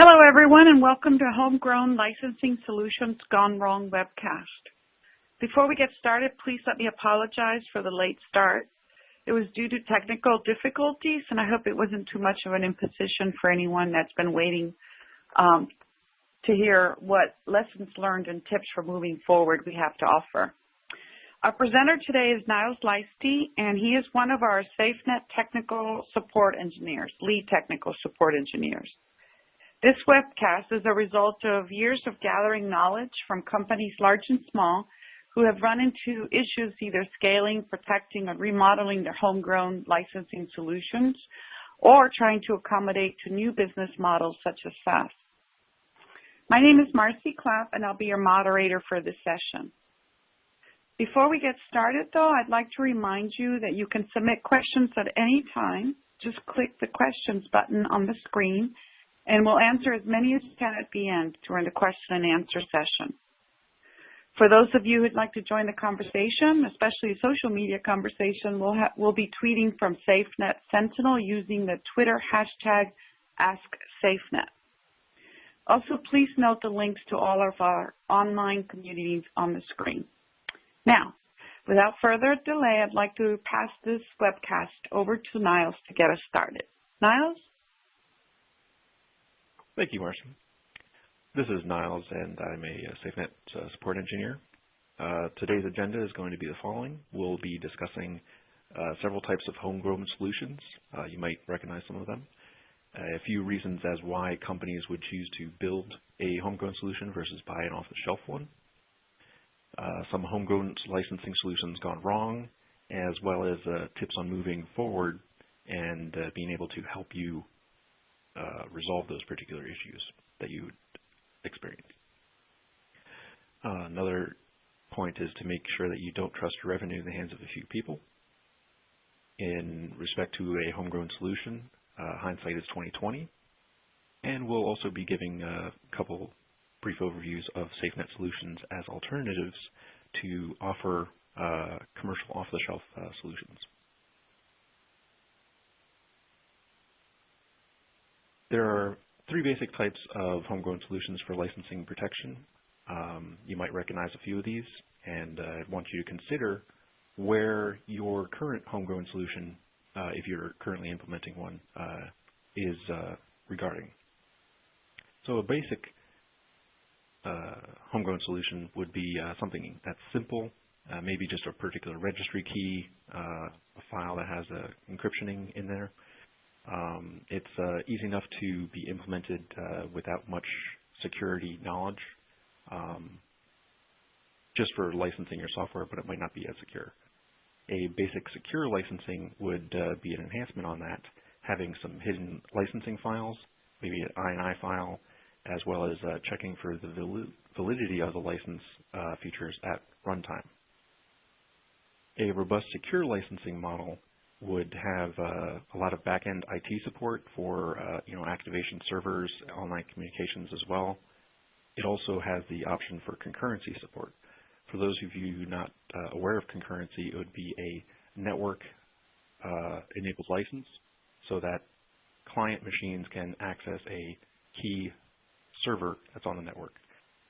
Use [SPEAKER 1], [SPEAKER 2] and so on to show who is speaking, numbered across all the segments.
[SPEAKER 1] Hello, everyone, and welcome to Homegrown Licensing Solutions Gone Wrong webcast. Before we get started, please let me apologize for the late start. It was due to technical difficulties, and I hope it wasn't too much of an imposition for anyone that's been waiting to hear what lessons learned and tips for moving forward we have to offer. Our presenter today is Niles Leisty, and he is one of our SafeNet technical support engineers, lead technical support engineers. This webcast is a result of years of gathering knowledge from companies large and small who have run into issues either scaling, protecting, or remodeling their homegrown licensing solutions, or trying to accommodate to new business models such as SaaS. My name is Marcy Clapp, and I'll be your moderator for this session. Before we get started, though, I'd like to remind you that you can submit questions at any time. Just click the questions button on the screen, and we'll answer as many as we can at the end during the question and answer session. For those of you who'd like to join the conversation, especially social media conversation, we'll be tweeting from SafeNet Sentinel using the Twitter hashtag AskSafeNet. Also, please note the links to all of our online communities on the screen. Now, without further delay, I'd like to pass this webcast over to Niles to get us started. Niles?
[SPEAKER 2] Thank you, Marcy. This is Niles, and I'm a SafeNet support engineer. Today's agenda is going to be the following. We'll be discussing several types of homegrown solutions. You might recognize some of them. A few reasons as why companies would choose to build a homegrown solution versus buy an off-the-shelf one. Some homegrown licensing solutions gone wrong, as well as tips on moving forward and being able to help you resolve those particular issues that you experience. Another point is to make sure that you don't trust your revenue in the hands of a few people. In respect to a homegrown solution, hindsight is 20/20, and we'll also be giving a couple brief overviews of SafeNet Solutions as alternatives to offer commercial off-the-shelf solutions. There are three basic types of homegrown solutions for licensing protection. You might recognize a few of these, and I want you to consider where your current homegrown solution, if you're currently implementing one, is regarding. So a basic homegrown solution would be something that's simple, maybe just a particular registry key, a file that has encryptioning in there. It's easy enough to be implemented without much security knowledge, just for licensing your software, but it might not be as secure. A basic secure licensing would be an enhancement on that, having some hidden licensing files, maybe an INI file, as well as checking for the validity of the license features at runtime. A robust secure licensing model would have a lot of back-end IT support for activation servers, online communications as well. It also has the option for concurrency support. For those of you not aware of concurrency, it would be a network enabled license so that client machines can access a key server that's on the network,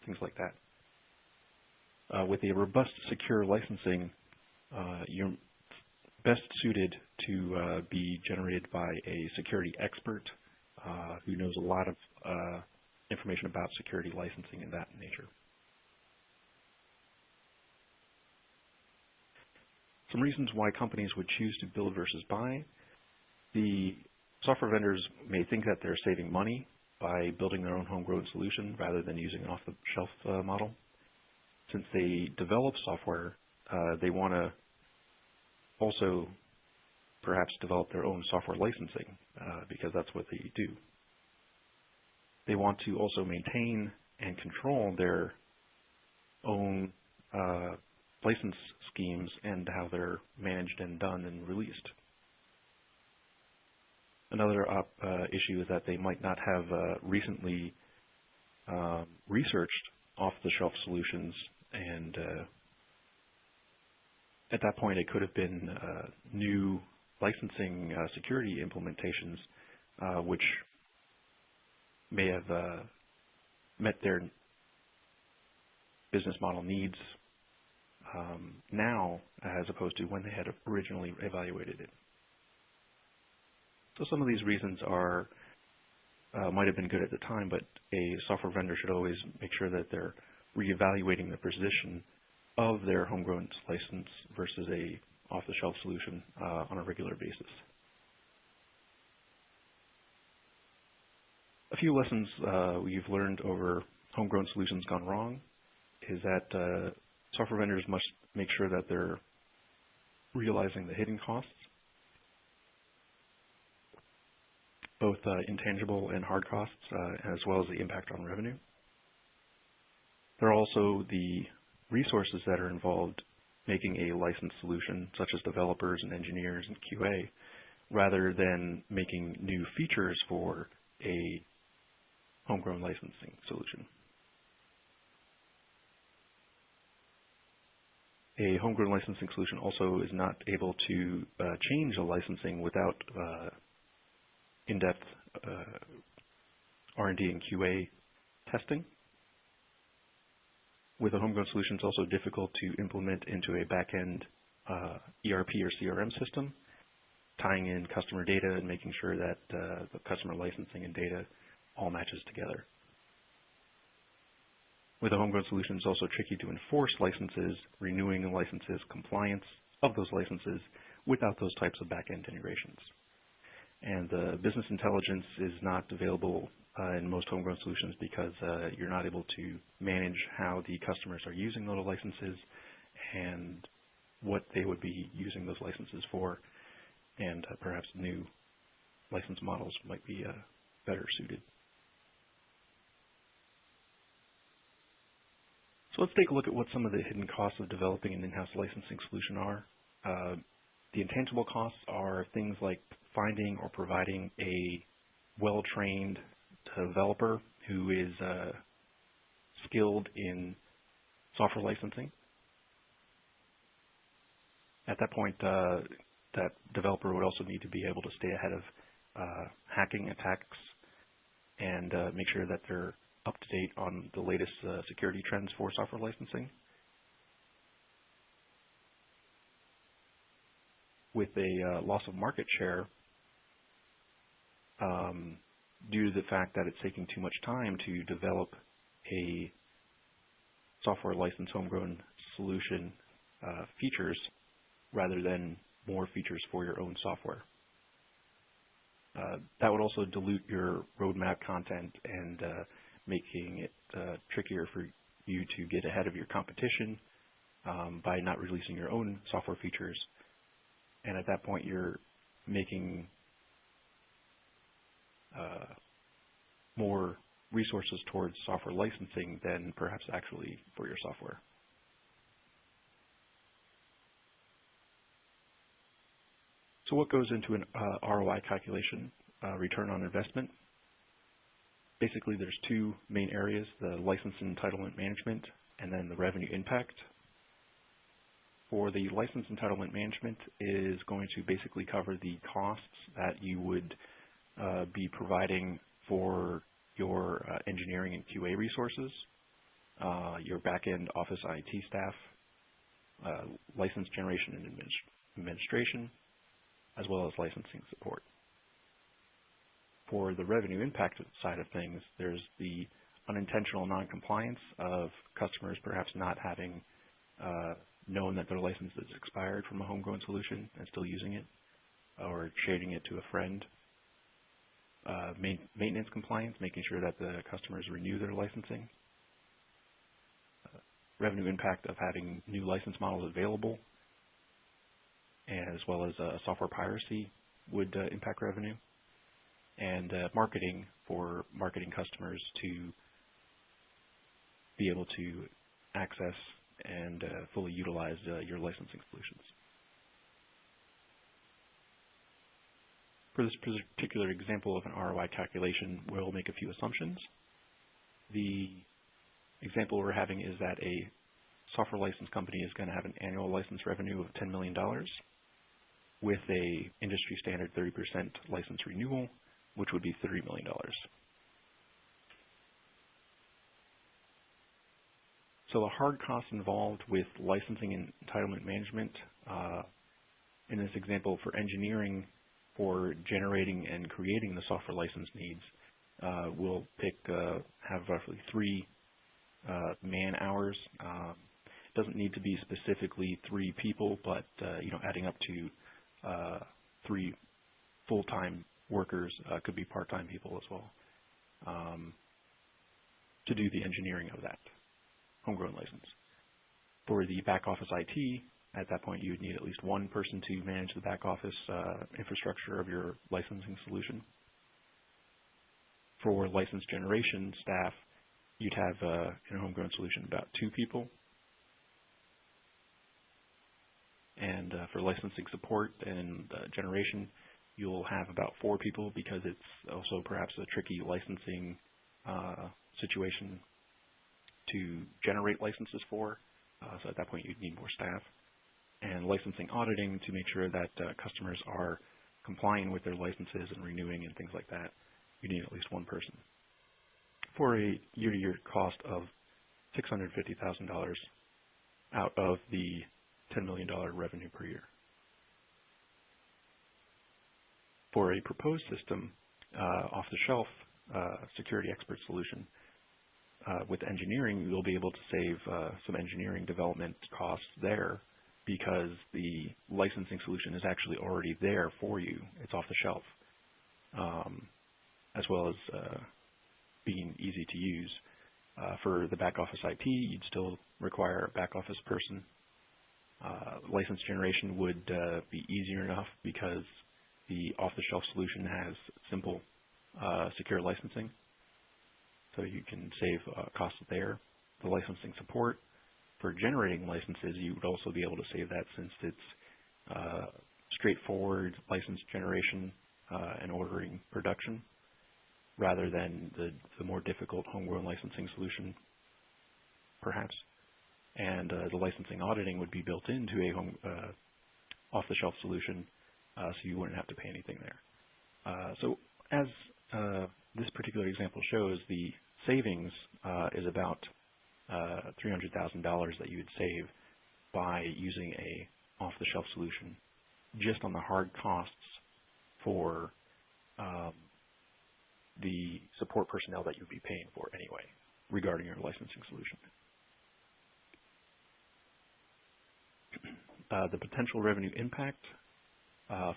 [SPEAKER 2] things like that. With a robust secure licensing, you're best suited to be generated by a security expert who knows a lot of information about security licensing and that nature. Some reasons why companies would choose to build versus buy. The software vendors may think that they're saving money by building their own homegrown solution rather than using an off-the-shelf model. Since they develop software, they want to also perhaps develop their own software licensing because that's what they do. They want to also maintain and control their own license schemes and how they're managed and done and released. Another issue is that they might not have recently researched off-the-shelf solutions, and at that point it could have been new licensing security implementations which may have met their business model needs now as opposed to when they had originally evaluated it. So some of these reasons are might have been good at the time, but a software vendor should always make sure that they're reevaluating the position of their homegrown license versus a off-the-shelf solution on a regular basis. A few lessons we've learned over homegrown solutions gone wrong is that software vendors must make sure that they're realizing the hidden costs, both intangible and hard costs, as well as the impact on revenue. There are also the resources that are involved making a licensed solution, such as developers and engineers and QA, rather than making new features for a homegrown licensing solution. A homegrown licensing solution also is not able to change the licensing without in-depth R&D and QA testing. With a homegrown solution, it's also difficult to implement into a back-end ERP or CRM system, tying in customer data and making sure that the customer licensing and data all matches together. With a homegrown solution, it's also tricky to enforce licenses, renewing the licenses, compliance of those licenses without those types of back-end integrations. And the business intelligence is not available in most homegrown solutions because you're not able to manage how the customers are using those licenses and what they would be using those licenses for, and perhaps new license models might be better suited. So let's take a look at what some of the hidden costs of developing an in-house licensing solution are. The intangible costs are things like finding or providing a well-trained developer who is skilled in software licensing. At that point, that developer would also need to be able to stay ahead of hacking attacks and make sure that they're up to date on the latest security trends for software licensing. With a loss of market share, due to the fact that it's taking too much time to develop a software license homegrown solution features rather than more features for your own software. That would also dilute your roadmap content and making it trickier for you to get ahead of your competition by not releasing your own software features. And at that point, you're making more resources towards software licensing than perhaps actually for your software. So what goes into an ROI calculation, return on investment? Basically, there's two main areas, the license and entitlement management and then the revenue impact. For the license entitlement management is going to basically cover the costs that you would be providing for your engineering and QA resources, your back-end office IT staff, license generation and administration, as well as licensing support. For the revenue impact side of things, there's the unintentional non-compliance of customers perhaps not having known that their license is expired from a homegrown solution and still using it, or shading it to a friend. Maintenance compliance, making sure that the customers renew their licensing. Revenue impact of having new license models available, as well as software piracy would impact revenue. And marketing for marketing customers to be able to access and fully utilize your licensing solutions. For this particular example of an ROI calculation, we'll make a few assumptions. The example we're having is that a software license company is going to have an annual license revenue of $10 million with a industry standard 30% license renewal, which would be $30 million. So the hard costs involved with licensing and entitlement management, in this example for engineering, for generating and creating the software license needs, we'll have roughly 3 man hours. Doesn't need to be specifically 3 people, but adding up to 3 full-time workers, could be part-time people as well, to do the engineering of that homegrown license. For the back office IT, at that point you would need at least 1 person to manage the back office infrastructure of your licensing solution. For license generation staff, you'd have in a homegrown solution about 2 people. And for licensing support and generation, you'll have about 4 people, because it's also perhaps a tricky licensing situation to generate licenses for. So at that point, you'd need more staff. And licensing auditing to make sure that customers are complying with their licenses and renewing and things like that, you need at least 1 person. For a year-to-year cost of $650,000 out of the $10 million revenue per year. For a proposed system, off-the-shelf security expert solution, with engineering, you'll be able to save some engineering development costs there, because the licensing solution is actually already there for you. It's off the shelf, as well as being easy to use. For the back office IT, you'd still require a back office person. License generation would be easier enough, because the off-the-shelf solution has simple secure licensing, so you can save costs there. The licensing support for generating licenses, you would also be able to save that, since it's straightforward license generation and ordering production, rather than the more difficult homegrown licensing solution, perhaps. And the licensing auditing would be built into a off-the-shelf solution, so you wouldn't have to pay anything there. So as this particular example shows, the savings is about $300,000 that you would save by using a off-the-shelf solution, just on the hard costs for the support personnel that you'd be paying for anyway, regarding your licensing solution. The potential revenue impact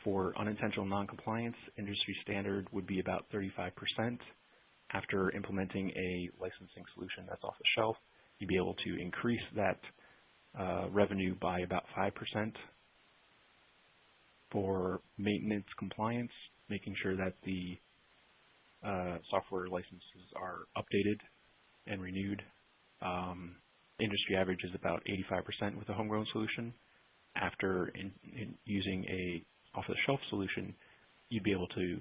[SPEAKER 2] for unintentional noncompliance, industry standard would be about 35%. After implementing a licensing solution that's off the shelf, you'd be able to increase that revenue by about 5%. For maintenance compliance, making sure that the software licenses are updated and renewed, industry average is about 85% with a homegrown solution. After using a off-the-shelf solution, you'd be able to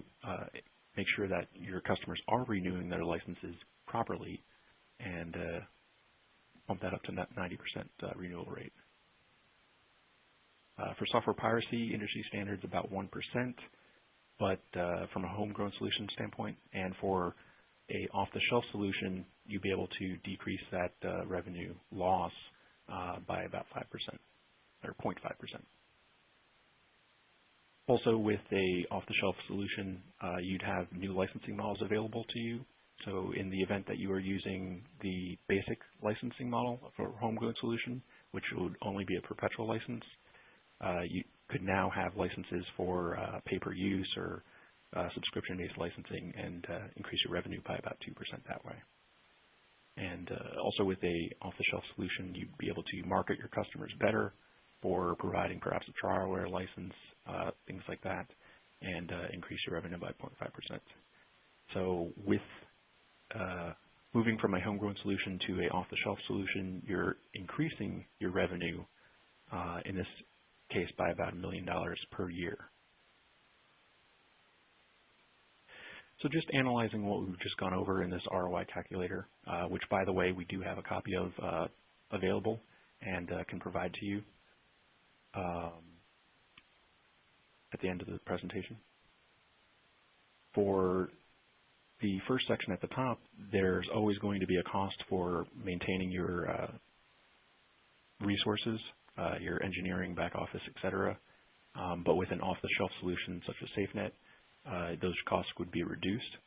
[SPEAKER 2] make sure that your customers are renewing their licenses properly, and bump that up to 90% renewal rate. For software piracy, industry standards about 1%, but from a homegrown solution standpoint, and for a off-the-shelf solution, you'd be able to decrease that revenue loss by about 5%, or 0.5%. Also, with a off-the-shelf solution, you'd have new licensing models available to you. So in the event that you are using the basic licensing model for a homegrown solution, which would only be a perpetual license, you could now have licenses for pay-per-use or subscription-based licensing, and increase your revenue by about 2% that way. And also with a off-the-shelf solution, you'd be able to market your customers better for providing perhaps a trialware license, things like that, and increase your revenue by 0.5%. So with moving from a homegrown solution to a off-the-shelf solution, you're increasing your revenue, in this case, by about $1 million per year. So just analyzing what we've just gone over in this ROI calculator, which, by the way, we do have a copy of available and can provide to you at the end of the presentation. For the first section at the top, there's always going to be a cost for maintaining your resources, your engineering, back office, etc. But with an off-the-shelf solution such as SafeNet, those costs would be reduced.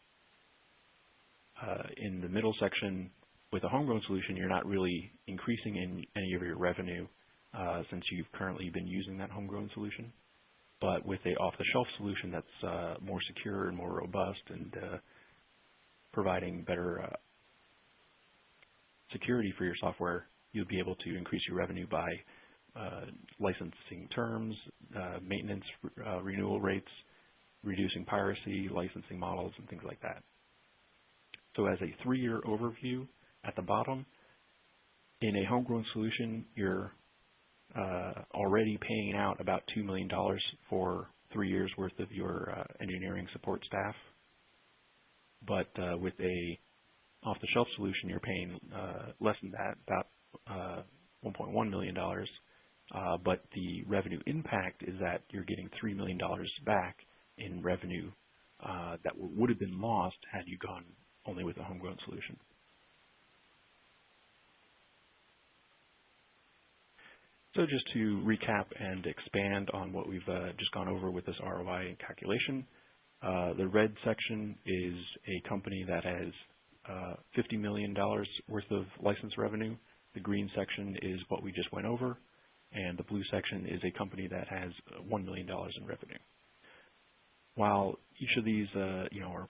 [SPEAKER 2] In the middle section, with a homegrown solution, you're not really increasing in any of your revenue since you've currently been using that homegrown solution. But with a off-the-shelf solution that's more secure and more robust and providing better security for your software, you'll be able to increase your revenue by licensing terms, maintenance renewal rates, reducing piracy, licensing models, and things like that. So as a 3-year overview at the bottom, in a homegrown solution, you're already paying out about $2 million for 3 years worth of your engineering support staff. But with a off-the-shelf solution, you're paying less than that, about $1.1 million. But the revenue impact is that you're getting $3 million back in revenue that would have been lost had you gone only with a homegrown solution. So just to recap and expand on what we've just gone over with this ROI calculation, the red section is a company that has $50 million worth of license revenue. The green section is what we just went over, and the blue section is a company that has $1 million in revenue. While each of these are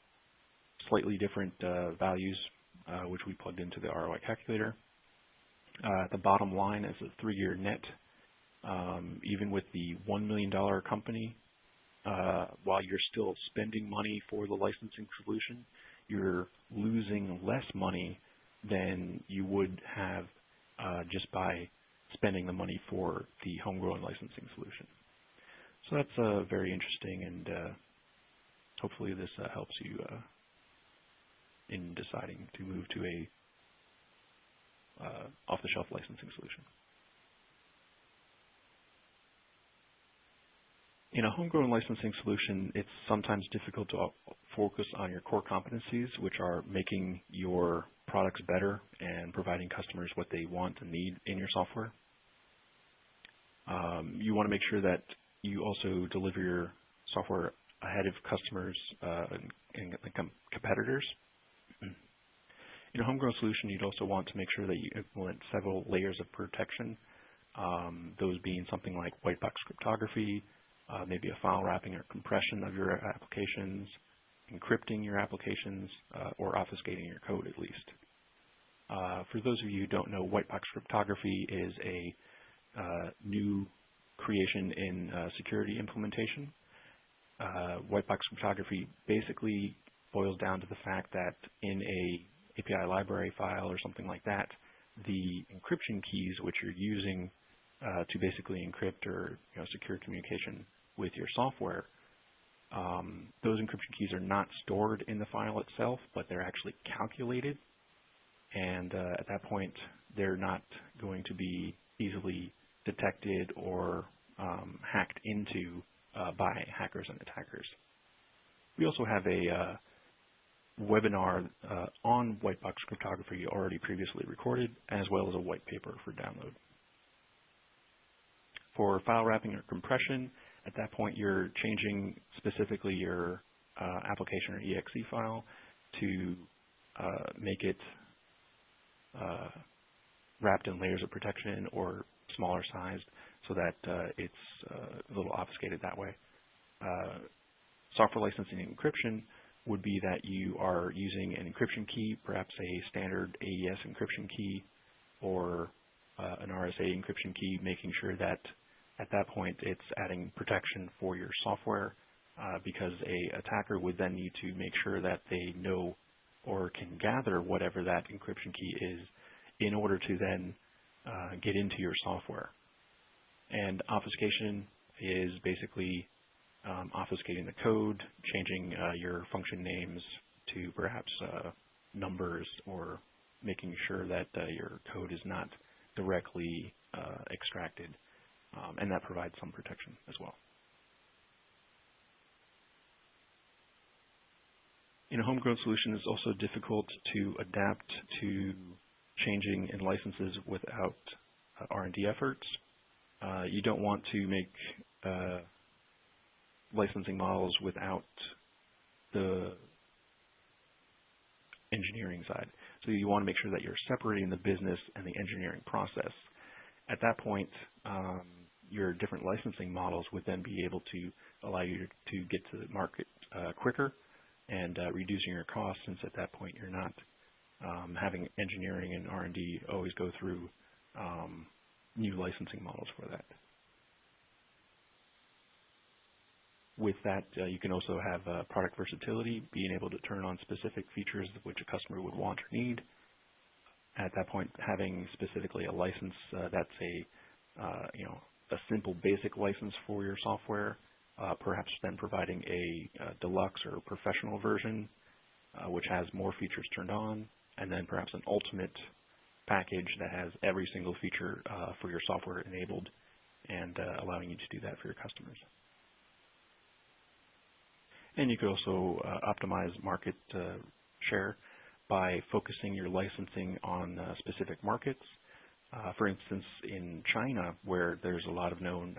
[SPEAKER 2] slightly different values, which we plugged into the ROI calculator, the bottom line is a 3-year net. Even with the $1 million company, while you're still spending money for the licensing solution, you're losing less money than you would have just by spending the money for the homegrown licensing solution. So that's very interesting, and hopefully this helps you in deciding to move to a off-the-shelf licensing solution. In a homegrown licensing solution, it's sometimes difficult to focus on your core competencies, which are making your products better and providing customers what they want and need in your software. You want to make sure that you also deliver your software ahead of customers and competitors. In a homegrown solution, you'd also want to make sure that you implement several layers of protection, those being something like Whitebox Cryptography, maybe a file wrapping or compression of your applications, encrypting your applications, or obfuscating your code at least. For those of you who don't know, Whitebox Cryptography is a new creation in security implementation. Whitebox Cryptography basically boils down to the fact that in a API library file or something like that, the encryption keys which you're using to basically encrypt or secure communication with your software, those encryption keys are not stored in the file itself, but they're actually calculated. And at that point, they're not going to be easily detected or hacked into by hackers and attackers. We also have a webinar on Whitebox Cryptography already previously recorded, as well as a white paper for download. For file wrapping or compression, at that point you're changing specifically your application or exe file to make it wrapped in layers of protection or smaller sized so that it's a little obfuscated that way. Software licensing and encryption would be that you are using an encryption key, perhaps a standard AES encryption key or an RSA encryption key, making sure that at that point it's adding protection for your software because an attacker would then need to make sure that they know or can gather whatever that encryption key is in order to then get into your software. And obfuscation is basically obfuscating the code, changing your function names to perhaps numbers, or making sure that your code is not directly extracted, and that provides some protection as well. In a homegrown solution, it's also difficult to adapt to changing in licenses without R&D efforts. You don't want to make licensing models without the engineering side. So you want to make sure that you're separating the business and the engineering process. At that point, your different licensing models would then be able to allow you to get to the market quicker and reducing your costs, since at that point you're not having engineering and R&D always go through new licensing models for that. With that, you can also have product versatility, being able to turn on specific features which a customer would want or need. At that point, having specifically a license that's a simple basic license for your software, perhaps then providing a deluxe or professional version, which has more features turned on, and then perhaps an ultimate package that has every single feature for your software enabled, and allowing you to do that for your customers. And you could also optimize market share by focusing your licensing on specific markets. For instance, in China, where there's a lot of known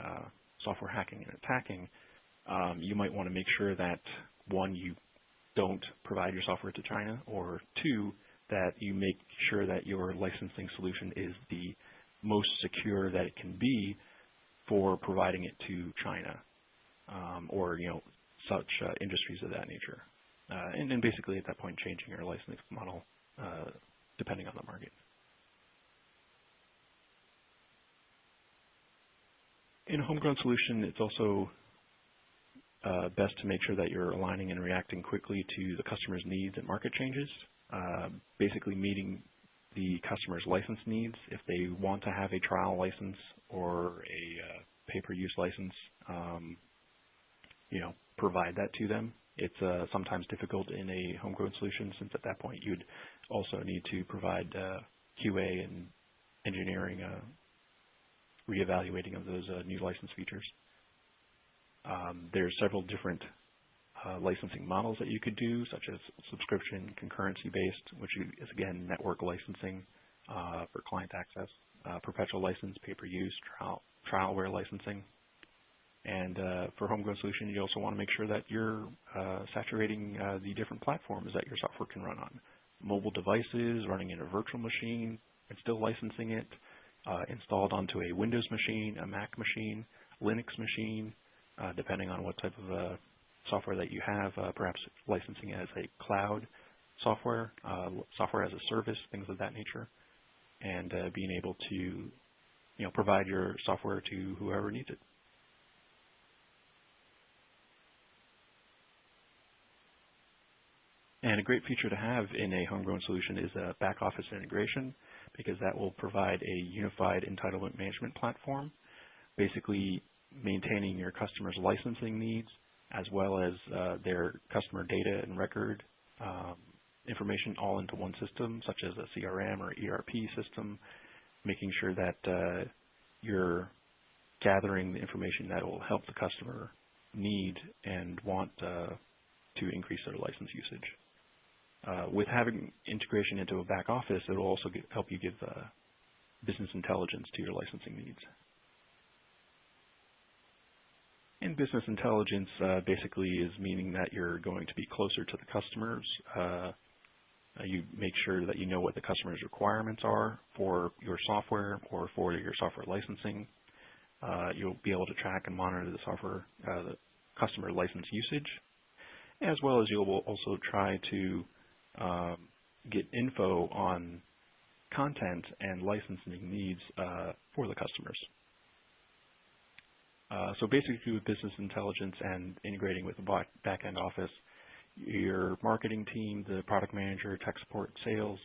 [SPEAKER 2] software hacking and attacking, you might want to make sure that, one, you don't provide your software to China, or two, that you make sure that your licensing solution is the most secure that it can be for providing it to China, or such industries of that nature. And then basically at that point changing your licensing model depending on the market. In a homegrown solution, it's also best to make sure that you're aligning and reacting quickly to the customer's needs and market changes, basically meeting the customer's license needs. If they want to have a trial license or a pay-per-use license, provide that to them. It's sometimes difficult in a homegrown solution, since at that point you'd also need to provide QA and engineering reevaluating of those new license features. There's several different licensing models that you could do, such as subscription, concurrency-based, which is again network licensing for client access, perpetual license, pay-per-use, trialware licensing. And for homegrown solution, you also want to make sure that you're saturating the different platforms that your software can run on. Mobile devices, running in a virtual machine, and still licensing it, installed onto a Windows machine, a Mac machine, Linux machine, depending on what type of software that you have, perhaps licensing it as a cloud software, software as a service, things of that nature, and being able to provide your software to whoever needs it. And a great feature to have in a homegrown solution is a back office integration, because that will provide a unified entitlement management platform, basically maintaining your customers' licensing needs as well as their customer data and record information all into one system, such as a CRM or ERP system, making sure that you're gathering the information that will help the customer need and want to increase their license usage. With having integration into a back office, it will also help you give business intelligence to your licensing needs. And business intelligence basically is meaning that you're going to be closer to the customers. You make sure that you know what the customer's requirements are for your software or for your software licensing. You'll be able to track and monitor the software, the customer license usage, as well as you'll also try to get info on content and licensing needs for the customers. So basically with business intelligence and integrating with the back-end office, your marketing team, the product manager, tech support, sales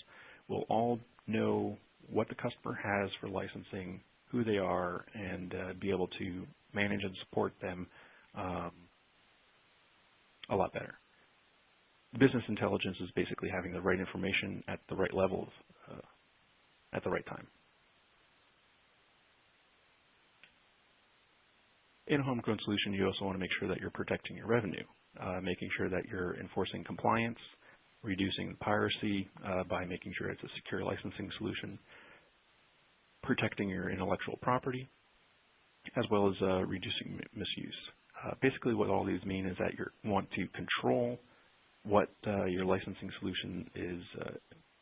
[SPEAKER 2] will all know what the customer has for licensing, who they are, and be able to manage and support them a lot better. Business intelligence is basically having the right information at the right level at the right time. In a homegrown solution, you also want to make sure that you're protecting your revenue, making sure that you're enforcing compliance, reducing piracy by making sure it's a secure licensing solution, protecting your intellectual property, as well as reducing misuse. Basically what all these mean is that you want to control what your licensing solution is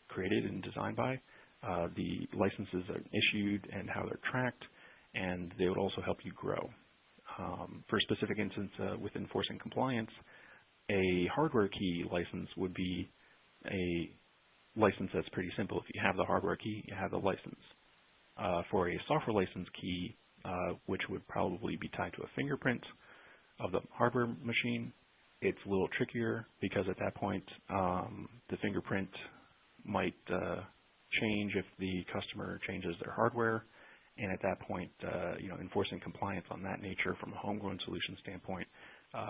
[SPEAKER 2] created and designed by, the licenses that are issued and how they're tracked, and they would also help you grow. For a specific instance with enforcing compliance, a hardware key license would be a license that's pretty simple. If you have the hardware key, you have the license. For a software license key, which would probably be tied to a fingerprint of the hardware machine, it's a little trickier because at that point the fingerprint might change if the customer changes their hardware, and at that point enforcing compliance on that nature from a homegrown solution standpoint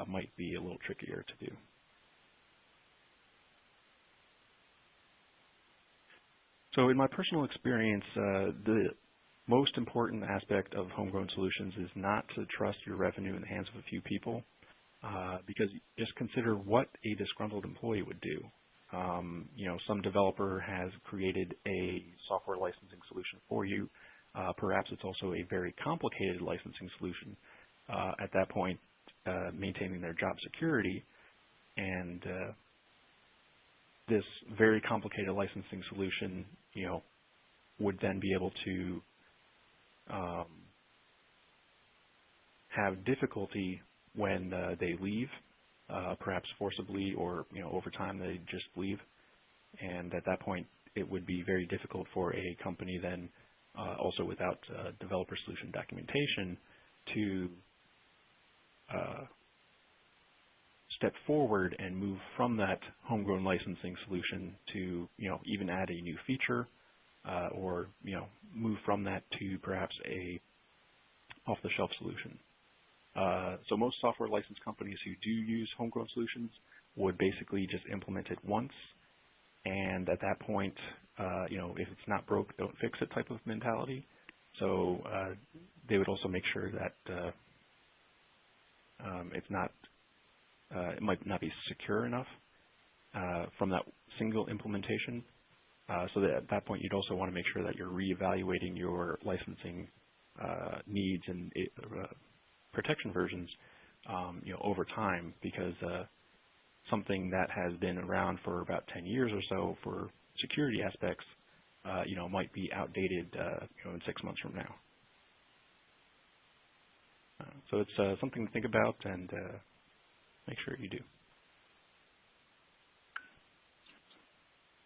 [SPEAKER 2] might be a little trickier to do. So in my personal experience, the most important aspect of homegrown solutions is not to trust your revenue in the hands of a few people, because just consider what a disgruntled employee would do. Some developer has created a software licensing solution for you. Perhaps it's also a very complicated licensing solution. At that point, maintaining their job security, and this very complicated licensing solution, would then be able to have difficulty when they leave, perhaps forcibly or over time they just leave, and at that point it would be very difficult for a company then also without developer solution documentation to step forward and move from that homegrown licensing solution to even add a new feature or move from that to perhaps a off-the-shelf solution. So most software license companies who do use homegrown solutions would basically just implement it once, and at that point, if it's not broke, don't fix it type of mentality. So they would also make sure that it might not be secure enough from that single implementation. So that at that point, you'd also want to make sure that you're reevaluating your licensing needs and protection versions, over time, because something that has been around for about 10 years or so for security aspects, might be outdated, in 6 months from now. So it's something to think about, and make sure you do.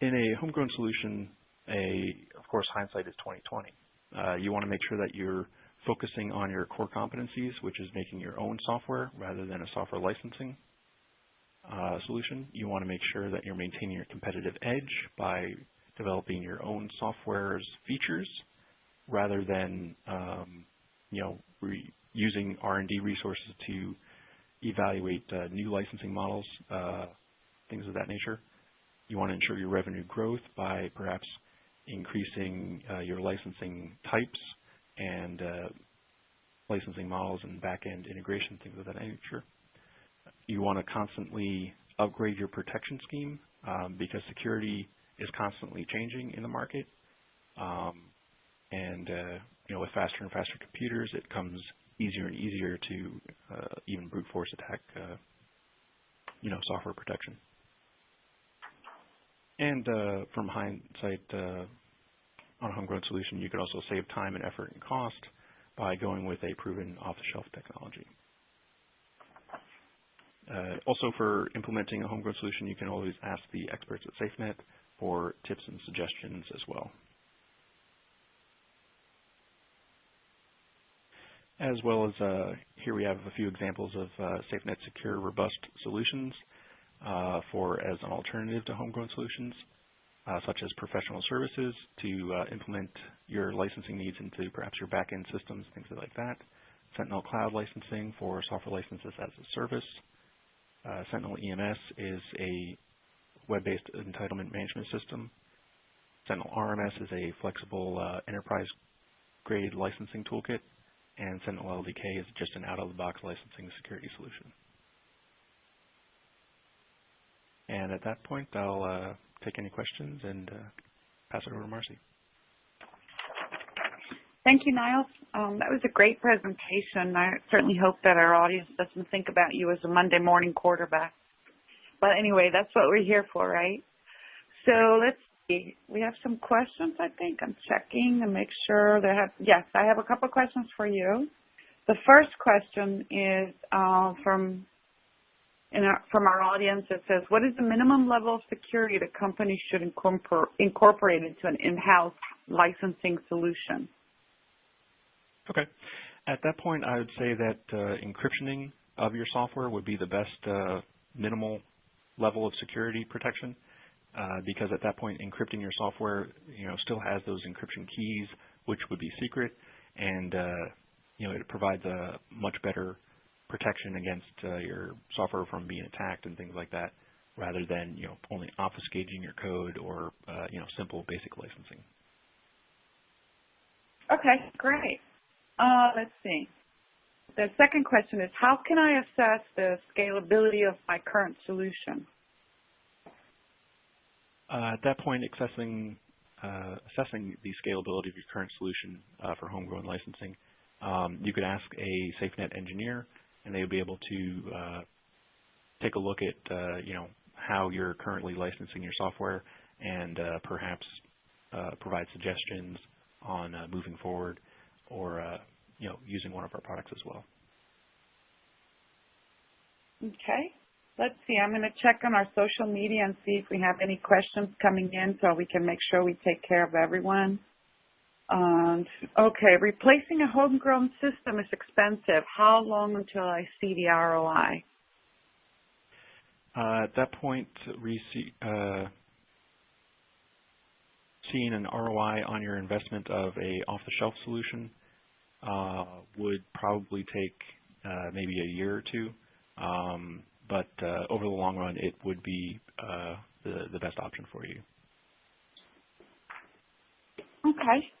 [SPEAKER 2] In a homegrown solution, of course, hindsight is 20/20. You want to make sure that you're focusing on your core competencies, which is making your own software rather than a software licensing solution. You want to make sure that you're maintaining your competitive edge by developing your own software's features rather than using R&D resources to evaluate new licensing models, things of that nature. You want to ensure your revenue growth by perhaps increasing your licensing types and licensing models and back-end integration, things of that nature. You want to constantly upgrade your protection scheme because security is constantly changing in the market. With faster and faster computers, it comes easier and easier to even brute force attack software protection. And from hindsight, on a homegrown solution, you could also save time and effort and cost by going with a proven off-the-shelf technology. Also, for implementing a homegrown solution, you can always ask the experts at SafeNet for tips and suggestions as well. As well as here we have a few examples of SafeNet secure, robust solutions as an alternative to homegrown solutions, such as professional services to implement your licensing needs into perhaps your back-end systems, things like that. Sentinel Cloud licensing for software licenses as a service. Sentinel EMS is a web-based entitlement management system. Sentinel RMS is a flexible enterprise-grade licensing toolkit. And Sentinel LDK is just an out-of-the-box licensing security solution. And at that point, I'll take any questions and pass it over to Marcy.
[SPEAKER 1] Thank you, Niles. That was a great presentation. I certainly hope that our audience doesn't think about you as a Monday morning quarterback. But anyway, that's what we're here for, right? So let's see. We have some questions, I think. I'm checking to make sure they have. Yes, I have a couple of questions for you. The first question is from our audience. It says, what is the minimum level of security the company should incorporate into an in-house licensing solution?
[SPEAKER 2] Okay. At that point, I would say that encryptioning of your software would be the best minimal level of security protection, because at that point, encrypting your software, still has those encryption keys, which would be secret, and it provides a much better protection against your software from being attacked and things like that, rather than only obfuscating your code or simple basic licensing.
[SPEAKER 1] Okay, great. Let's see. The second question is, how can I assess the scalability of my current solution?
[SPEAKER 2] At that point, assessing the scalability of your current solution for homegrown licensing, you could ask a SafeNet engineer, and they would be able to take a look at how you're currently licensing your software, and perhaps provide suggestions on moving forward, or using one of our products as well. Okay.
[SPEAKER 1] Let's see. I'm going to check on our social media and see if we have any questions coming in, so we can make sure we take care of everyone. Okay, replacing a homegrown system is expensive. How long until I see the ROI?
[SPEAKER 2] At that point, seeing an ROI on your investment of a off-the-shelf solution would probably take maybe a year or two, but over the long run, it would be the best option for you.
[SPEAKER 1] Okay.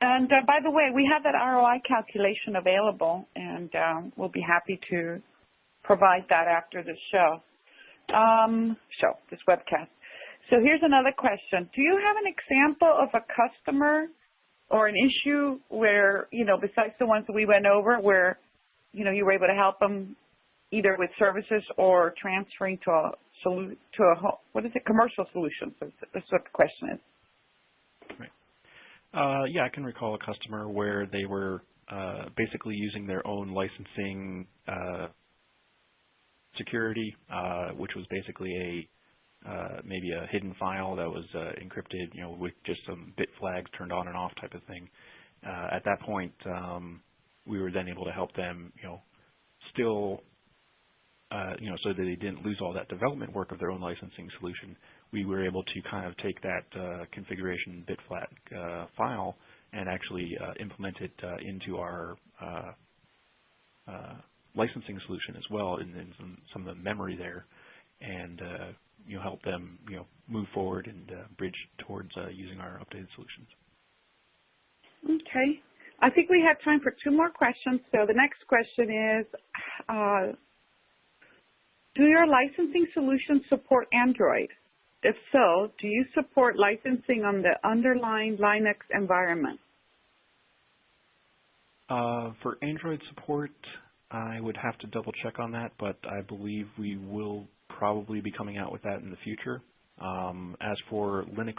[SPEAKER 1] And by the way, we have that ROI calculation available, and we'll be happy to provide that after the this webcast. So here's another question. Do you have an example of a customer or an issue where, besides the ones that we went over, where, you were able to help them either with services or transferring to a commercial solution? So that's what the question is.
[SPEAKER 2] Right. Yeah, I can recall a customer where they were basically using their own licensing security, which was basically maybe a hidden file that was encrypted, with just some bit flags turned on and off type of thing. At that point, we were then able to help them, still, so that they didn't lose all that development work of their own licensing solution. We were able to kind of take that configuration bit flag file and actually implement it into our licensing solution as well, and some of the memory there, and help them move forward and bridge towards using our updated solutions.
[SPEAKER 1] Okay. I think we have time for two more questions. So the next question is, do your licensing solutions support Android? If so, do you support licensing on the underlying Linux environment?
[SPEAKER 2] For Android support, I would have to double check on that, but I believe we will probably be coming out with that in the future. As for Linux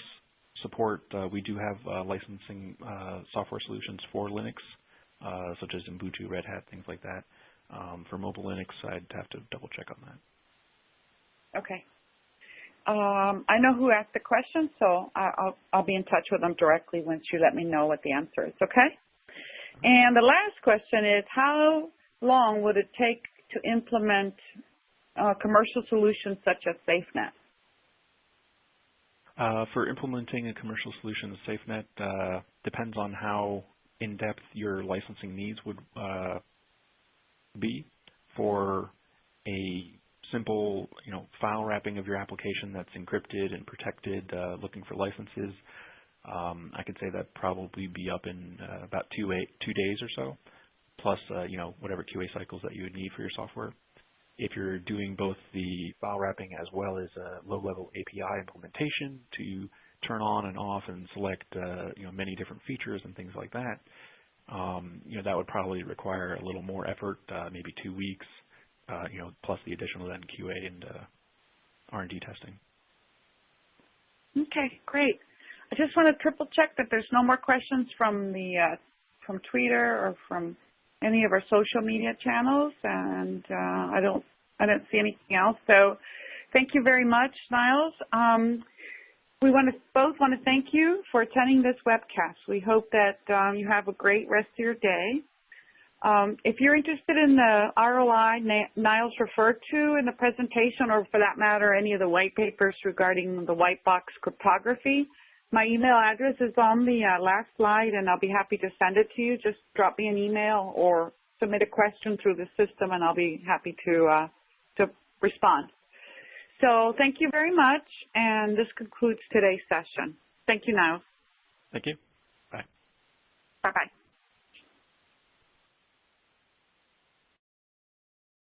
[SPEAKER 2] support, we do have licensing software solutions for Linux, such as Ubuntu, Red Hat, things like that. For mobile Linux, I'd have to double check on that.
[SPEAKER 1] Okay. I know who asked the question, so I'll be in touch with them directly once you let me know what the answer is, okay? And the last question is, how long would it take to implement commercial solutions such as SafeNet?
[SPEAKER 2] For implementing a commercial solution as SafeNet, depends on how in-depth your licensing needs would be. For a simple, file wrapping of your application that's encrypted and protected, looking for licenses, I could say that probably be up in about 2 days or so, plus whatever QA cycles that you would need for your software. If you're doing both the file wrapping as well as a low-level API implementation to turn on and off and select many different features and things like that, That would probably require a little more effort, maybe 2 weeks, plus the additional then QA and R&D testing.
[SPEAKER 1] Okay, great. I just want to triple check that there's no more questions from the from Twitter or from any of our social media channels, and I don't see anything else. So, thank you very much, Niles. We both want to thank you for attending this webcast. We hope that you have a great rest of your day. If you're interested in the ROI Niles referred to in the presentation, or for that matter, any of the white papers regarding the Whitebox Cryptography, my email address is on the last slide, and I'll be happy to send it to you. Just drop me an email or submit a question through the system, and I'll be happy to respond. So thank you very much, and this concludes today's session. Thank you, Niles.
[SPEAKER 2] Thank you. Bye.
[SPEAKER 1] Bye-bye.